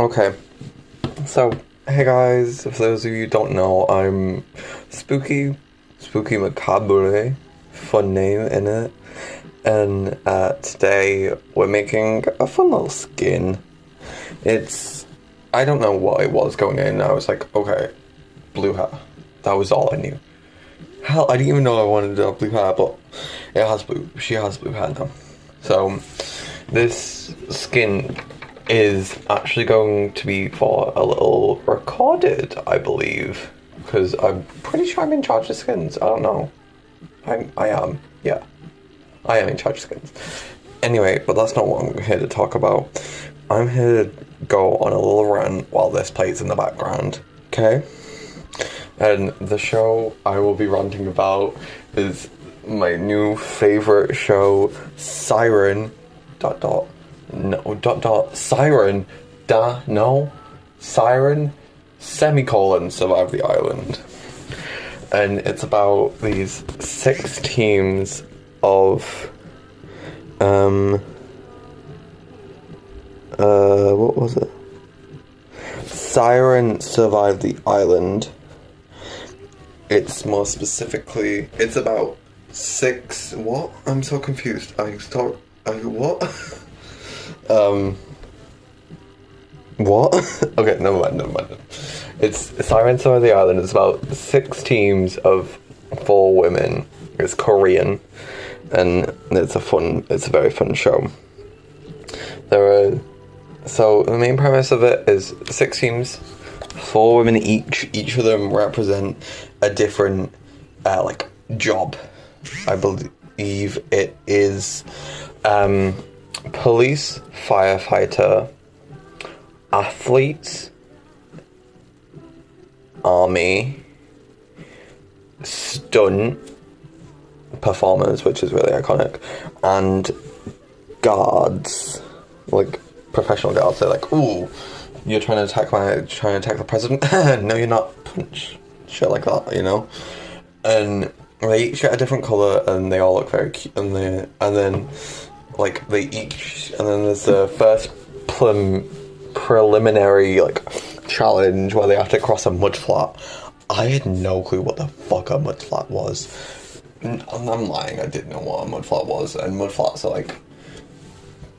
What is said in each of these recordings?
Okay, so hey guys, for those of you who don't know, I'm Spooky Macabre, fun name in it, and today we're making a fun little skin. I don't know what it was going in. I was like, okay, blue hair. That was all I knew. Hell, I didn't even know I wanted to have blue hair, but she has blue hair now. So, this skin is actually going to be for a little recorded, I believe. Because I'm pretty sure I'm in charge of skins. I don't know. I am. Yeah. I am in charge of skins. Anyway, but that's not what I'm here to talk about. I'm here to go on a little rant while this plays in the background. Okay? And the show I will be ranting about is my new favourite show, Siren. Siren, semicolon, Survive the Island. And it's about these 6 teams of, what was it? Siren Survive the Island. It's more specifically, it's about 6, what? I'm so confused. What? What? Okay, never mind. It's Siren Survive the Island. It's about 6 teams of 4 women. It's Korean, and it's a very fun show. So the main premise of it is 6 teams, 4 women each. Each of them represent a different, job. I believe it is, police, firefighter, athlete, army, stunt performers, which is really iconic, and guards, like professional guards. They're like, ooh, you're trying to attack the president? No, you're not. Punch. Shit like that, you know? And they each get a different colour, and they all look very cute, and then there's the first preliminary, challenge where they have to cross a mud flat. I had no clue what the fuck a mud flat was. I'm lying, I didn't know what a mud flat was, and mud flats are,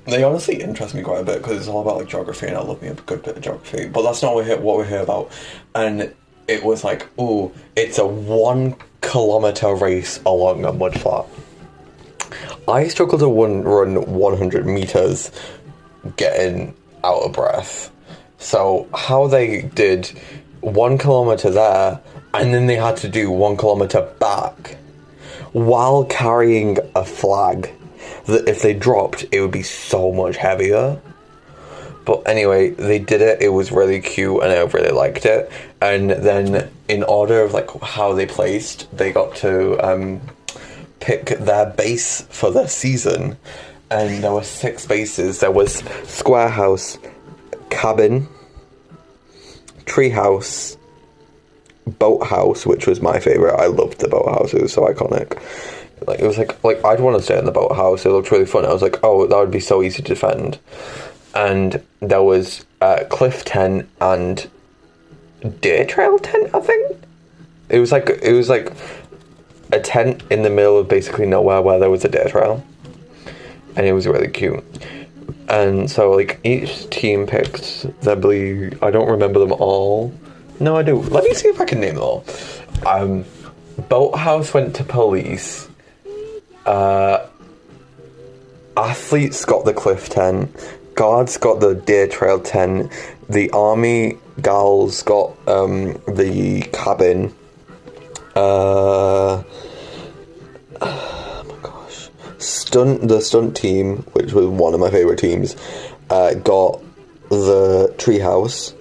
they honestly interest me quite a bit, because it's all about, geography, and I love me a good bit of geography, but that's not what we're here about. And it was ooh, it's a 1 kilometre race along a mud flat. I struggled to run 100 metres getting out of breath. So how they did 1 kilometre there, and then they had to do 1 kilometre back while carrying a flag that if they dropped, it would be so much heavier. But anyway, they did it. It was really cute, and I really liked it. And then, in order of how they placed, they got to pick their base for the season. And there were 6 bases. There was square house, cabin, tree house, boat house, which was my favorite. I loved the boat house. It was so iconic. It was I'd want to stay in the boat house. It looked really fun. I was like, oh, that would be so easy to defend. And there was cliff tent and deer trail tent, I think. It was a tent in the middle of basically nowhere where there was a deer trail. And it was really cute. And so each team picked I don't remember them all. No, I do. Let me see if I can name them all. Boathouse went to police. Athletes got the cliff tent. Guards got the deer trail tent. The army gals got the cabin. Oh my gosh. The stunt team, which was one of my favourite teams, got the treehouse,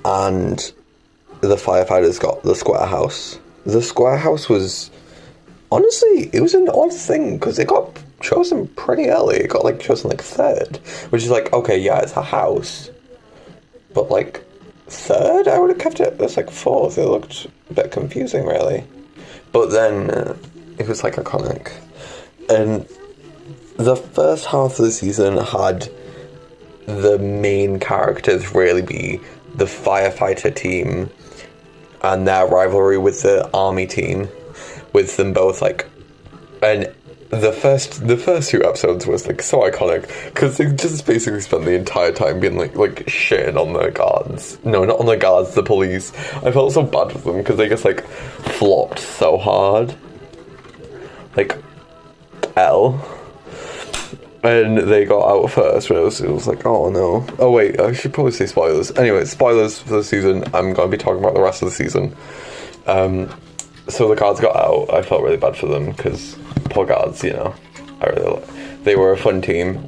and the firefighters got the square house. The square house was, honestly, it was an odd thing, because it got chosen pretty early. It got chosen 3rd, which is okay, yeah, it's a house, but 3rd, I would have kept it as 4th. It looked a bit confusing, really, but then it was iconic. And the first half of the season had the main characters really be the firefighter team and their rivalry with the army team, with them both like, and the first 2 episodes was like so iconic because they just basically spent the entire time being like shitting on the guards. No, not on the guards, the police. I felt so bad for them because they just like flopped so hard. Like L. And they got out first, but it was like, oh no. Oh wait, I should probably say spoilers. Anyway, spoilers for the season. I'm going to be talking about the rest of the season. So the guards got out. I felt really bad for them, because poor guards, you know. They were a fun team.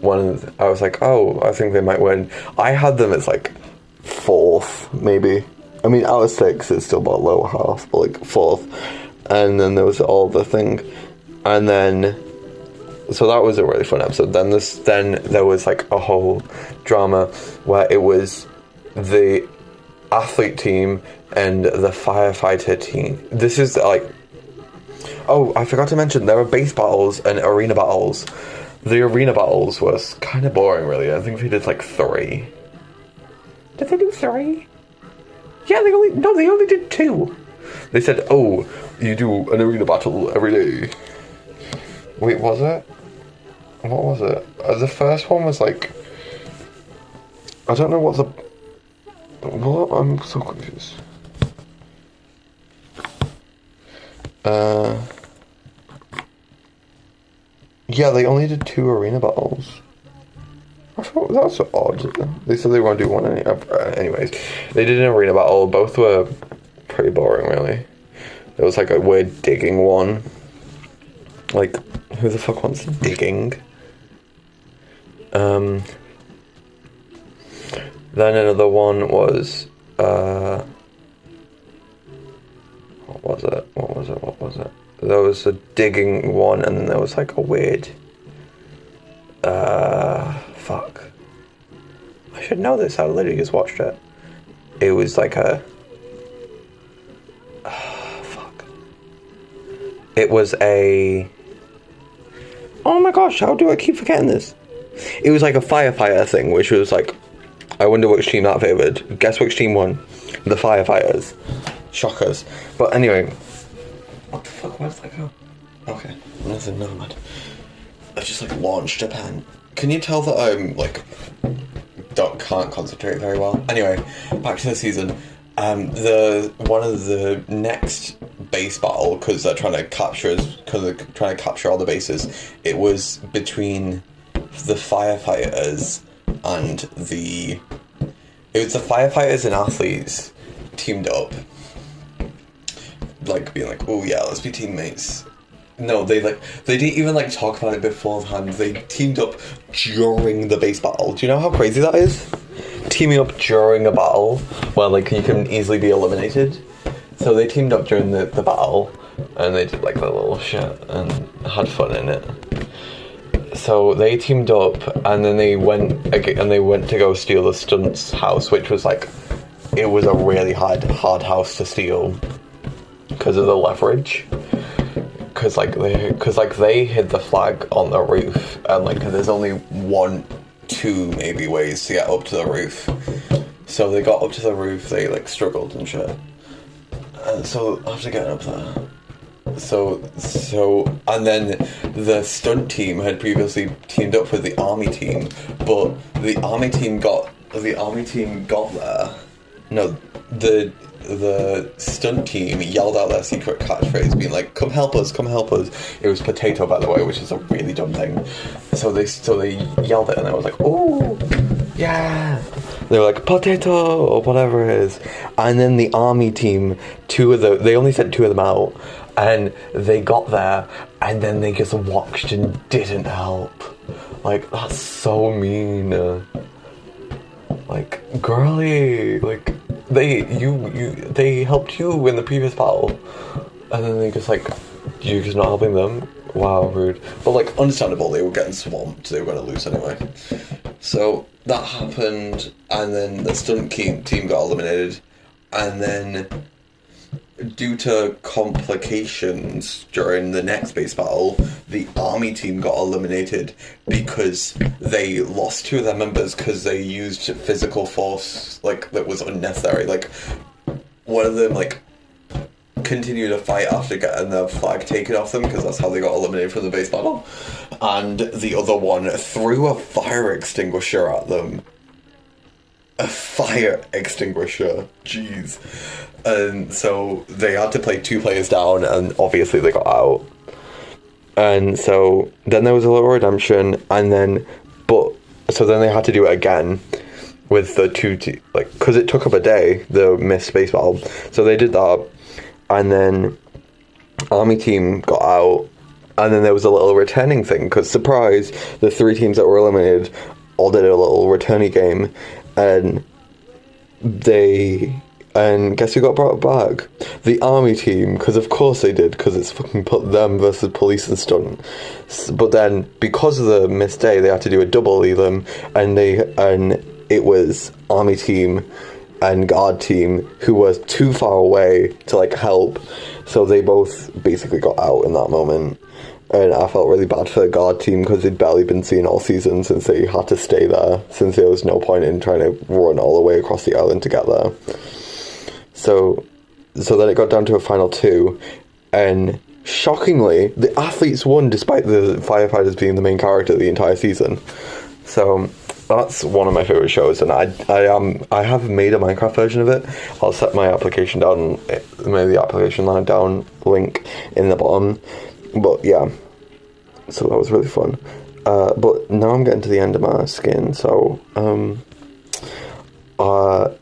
I was like, oh, I think they might win. I had them as like 4th, maybe. I mean, out of 6, it's still about lower half, but like 4th. And then there was all the thing. And then... So that was a really fun episode. Then there was like a whole drama where it was the athlete team and the firefighter team. This is like... Oh, I forgot to mention, there were base battles and arena battles. The arena battles was kind of boring, really. I think they did like 3. Did they do 3? Yeah, they only did 2. They said, oh, you do an arena battle every day. Wait, was it? What was it? The first one was like... I don't know what the... What? I'm so confused. Yeah, they only did 2 arena battles. I thought that's odd. They said they were going to do one anyways. They did an arena battle. Both were pretty boring, really. There was like a weird digging one. Like, who the fuck wants digging? Then another one was, what was it? There was a digging one, and then there was like a weird, fuck. I should know this, I literally just watched it. It was like a, fuck. It was a, oh my gosh, how do I keep forgetting this? It was like a firefighter thing, which was like, I wonder which team that favoured. Guess which team won? The firefighters. Shockers. But anyway. What the fuck, where did that go? Okay, nothing, never mind. I just like launched a pen. Can you tell that I'm like, can't concentrate very well? Anyway, back to the season. One of the next base battle, because they're trying to capture all the bases, it was between the firefighters and the firefighters and athletes teamed up, like being like, oh yeah, let's be teammates. No, they didn't even like talk about it beforehand. They teamed up during the base battle. Do you know how crazy that is? Teaming up during a battle where like you can easily be eliminated. So they teamed up during the battle, and they did like their little shit and had fun in it. So they teamed up, and then they went to go steal the stunt's house, which was like, it was a really hard house to steal because of the leverage. Because they hid the flag on the roof, and like there's only 2 maybe ways to get up to the roof. So they got up to the roof, they like struggled and shit. And so after getting up there, and then the stunt team had previously teamed up with the army team, but the army team got there. No, the stunt team yelled out their secret catchphrase, being like, "Come help us, come help us." It was potato, by the way, which is a really dumb thing. So they yelled it, and I was like, "Oh, yeah!" They were like, "Potato," or whatever it is. And then the army team, they only sent 2 of them out, and they got there, and then they just watched and didn't help. Like, that's so mean. Like, girly, like, they helped you in the previous battle, and then they just like, you're just not helping them? Wow, rude. But like, understandable, they were getting swamped, they were going to lose anyway. So that happened, and then the stunt team got eliminated, and then due to complications during the next base battle, the army team got eliminated because they lost two of their members because they used physical force, like, that was unnecessary. Like, one of them, like, continued to fight after getting their flag taken off them, because that's how they got eliminated from the base battle. And the other one threw a fire extinguisher at them. A fire extinguisher. Jeez. And so they had to play 2 players down, and obviously they got out. And so then there was a little redemption, and then, so then they had to do it again with the like, because it took up a day, the missed space battle. So they did that, and then army team got out, and then there was a little returning thing, because surprise, the 3 teams that were eliminated all did a little returning game, and guess who got brought back? The army team, because of course they did, because it's fucking put them versus police and stunt. But then, because of the missed day, they had to do a double elim, and it was army team and guard team who was too far away to, like, help, so they both basically got out in that moment. And I felt really bad for the guard team, because they'd barely been seen all season, since they had to stay there, since there was no point in trying to run all the way across the island to get there. So then it got down to a final 2, and shockingly, the athletes won despite the firefighters being the main character the entire season. So that's one of my favorite shows, and I have made a Minecraft version of it. I'll set my application down, maybe the application line down link in the bottom. But yeah, so that was really fun. But now I'm getting to the end of my skin, so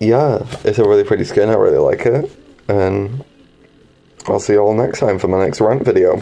yeah, it's a really pretty skin. I really like it, and I'll see you all next time for my next rant video.